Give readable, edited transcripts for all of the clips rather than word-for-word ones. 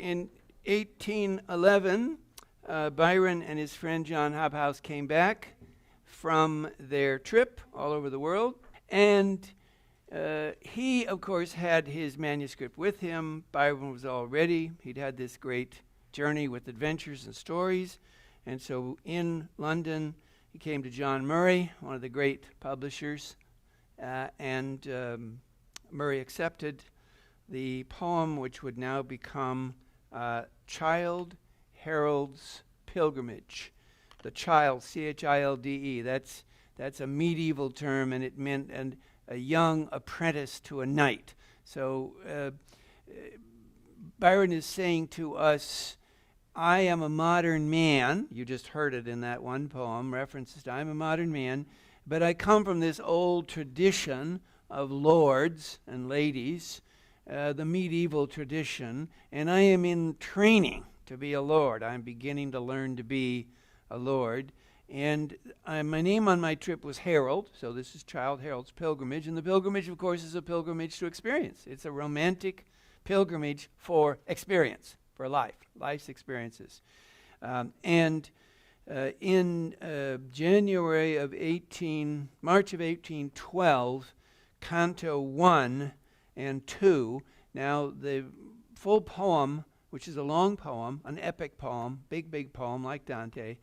in 1811, Byron and his friend John Hobhouse came back from their trip all over the world, and he, of course, had his manuscript with him. Byron was all ready. He'd had this great journey with adventures and stories, and so in London, he came to John Murray, one of the great publishers, and Murray accepted the poem, which would now become Childe Harold's Pilgrimage. The Childe, C-H-I-L-D-E, that's a medieval term, and it meant a young apprentice to a knight. So Byron is saying to us, I am a modern man. You just heard it in that one poem, references to I'm a modern man, but I come from this old tradition of lords and ladies, the medieval tradition, and I am in training to be a lord. I'm beginning to learn to be a lord. And my name on my trip was Harold, so this is Childe Harold's Pilgrimage. And the pilgrimage, of course, is a pilgrimage to experience. It's a romantic pilgrimage for experience, for life's experiences. In January of March of 1812, Canto 1 and 2, now the full poem, which is a long poem, an epic poem, big poem like Dante,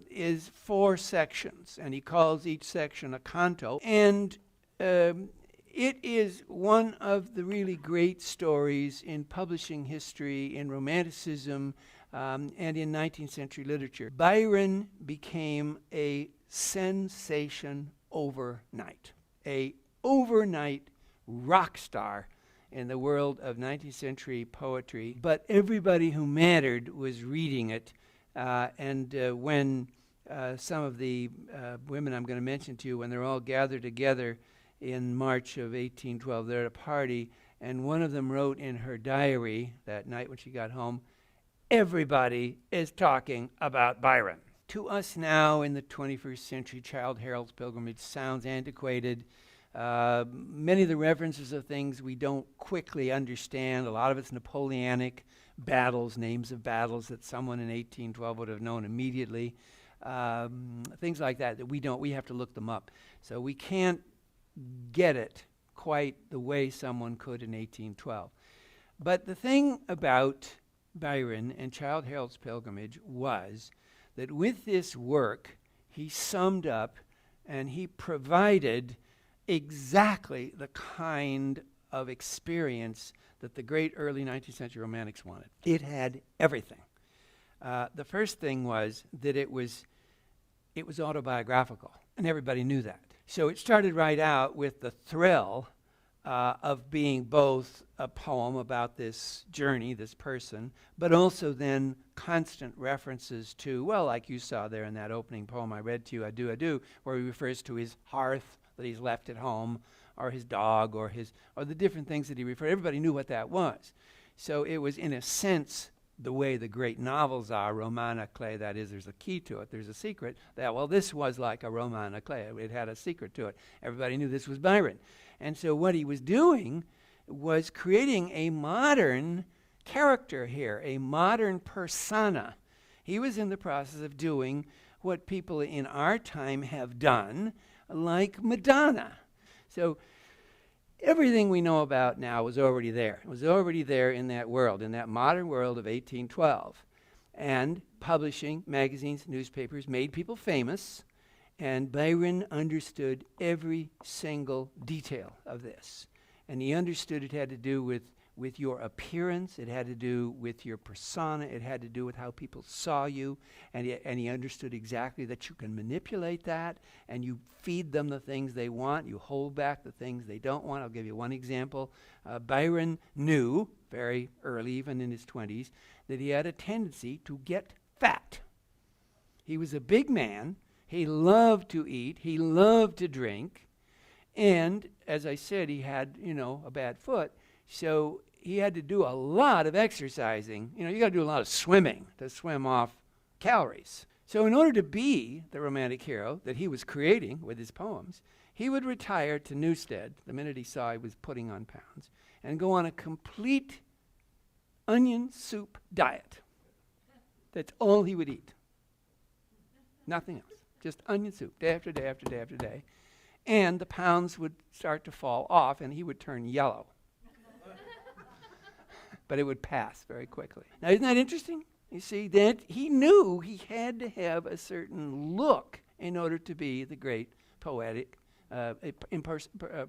is 4 sections, and he calls each section a canto. And it is one of the really great stories in publishing history, in Romanticism, and in 19th century literature. Byron became a sensation overnight, a overnight rock star in the world of 19th century poetry. But everybody who mattered was reading it. When some of the women I'm going to mention to you, when they're all gathered together in March of 1812, they're at a party, and one of them wrote in her diary that night when she got home, everybody is talking about Byron. To us now in the 21st century, Childe Harold's Pilgrimage sounds antiquated. Many of the references of things we don't quickly understand. A lot of it's Napoleonic battles, names of battles that someone in 1812 would have known immediately. Things like that we have to look them up. So we can't get it quite the way someone could in 1812. But the thing about Byron and Childe Harold's Pilgrimage was that with this work, he summed up and he provided exactly the kind of experience that the great early 19th century romantics wanted. It had everything. The first thing was that it was autobiographical, and everybody knew that. So it started right out with the thrill of being both a poem about this journey, this person, but also then constant references to, well, like you saw there in that opening poem I read to you, I Do, where he refers to his hearth that he's left at home, or his dog, or the different things that he referred. Everybody knew what that was. So it was, in a sense, the way the great novels are, roman à clef, that is, there's a key to it, there's a secret, that, well, this was like a roman à clef. It had a secret to it. Everybody knew this was Byron. And so what he was doing was creating a modern character here, a modern persona. He was in the process of doing what people in our time have done, like Madonna. So everything we know about now was already there. It was already there in that world, in that modern world of 1812. And publishing, magazines, newspapers made people famous, and Byron understood every single detail of this. And he understood it had to do with your appearance, it had to do with your persona, it had to do with how people saw you, and he understood exactly that you can manipulate that, and you feed them the things they want, you hold back the things they don't want. I'll give you one example. Byron knew, very early, even in his 20s, that he had a tendency to get fat. He was a big man, he loved to eat, he loved to drink, and, as I said, he had, a bad foot, so he had to do a lot of exercising. You got to do a lot of swimming to swim off calories. So in order to be the romantic hero that he was creating with his poems, he would retire to Newstead the minute he saw he was putting on pounds and go on a complete onion soup diet. That's all he would eat. Nothing else. Just onion soup, day after day after day after day. And the pounds would start to fall off, and he would turn yellow. But it would pass very quickly. Now, isn't that interesting? You see, that he knew he had to have a certain look in order to be the great poetic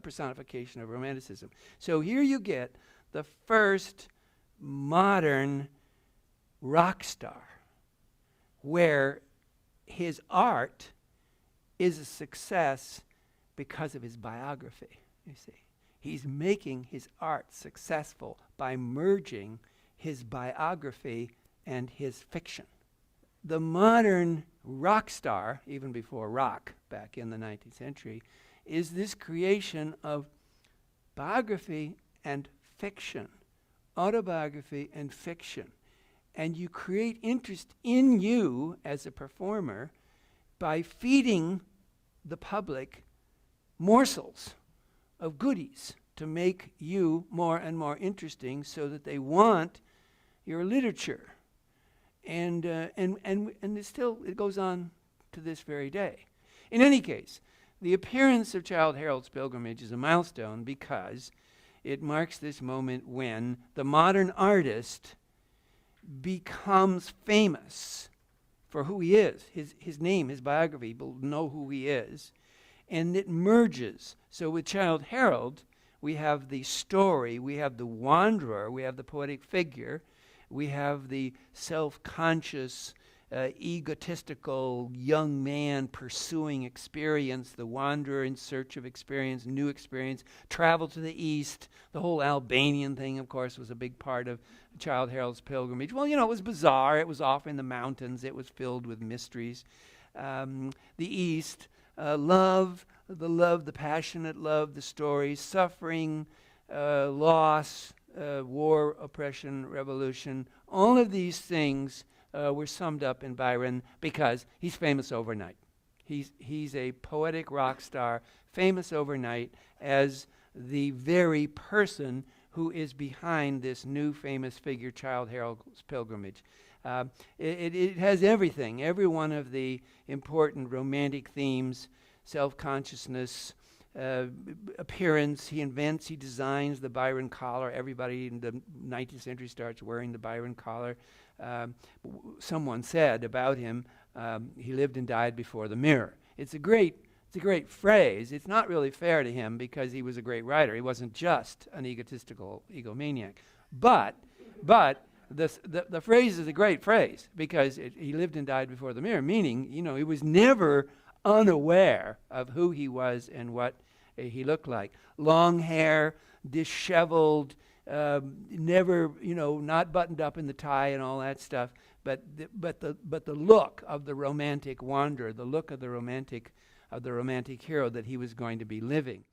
personification of Romanticism. So here you get the first modern rock star, where his art is a success because of his biography, you see. He's making his art successful by merging his biography and his fiction. The modern rock star, even before rock back in the 19th century, is this creation of biography and fiction, autobiography and fiction. And you create interest in you as a performer by feeding the public morsels of goodies to make you more and more interesting so that they want your literature. And it goes on to this very day. In any case, the appearance of Childe Harold's Pilgrimage is a milestone because it marks this moment when the modern artist becomes famous for who he is, his name, his biography, people know who he is, and it merges. So with Childe Harold, we have the story, we have the wanderer, we have the poetic figure, we have the self-conscious, egotistical young man pursuing experience, the wanderer in search of experience, new experience, travel to the east. The whole Albanian thing, of course, was a big part of Childe Harold's pilgrimage. Well, it was bizarre. It was off in the mountains. It was filled with mysteries. The east, love, the passionate love, the stories, suffering, loss, war, oppression, revolution. All of these things were summed up in Byron because he's famous overnight. He's a poetic rock star, famous overnight as the very person who is behind this new famous figure, Childe Harold's Pilgrimage. It has everything, every one of the important romantic themes, self-consciousness, appearance. He designs the Byron collar. Everybody in the 19th century starts wearing the Byron collar. Someone said about him, he lived and died before the mirror. It's a great phrase. It's not really fair to him because he was a great writer. He wasn't just an egotistical egomaniac. But the phrase is a great phrase because he lived and died before the mirror, meaning, he was never unaware of who he was and what he looked like. Long hair, disheveled, never, not buttoned up in the tie and all that stuff. But the look of the romantic wanderer, the look of the romantic hero that he was going to be living.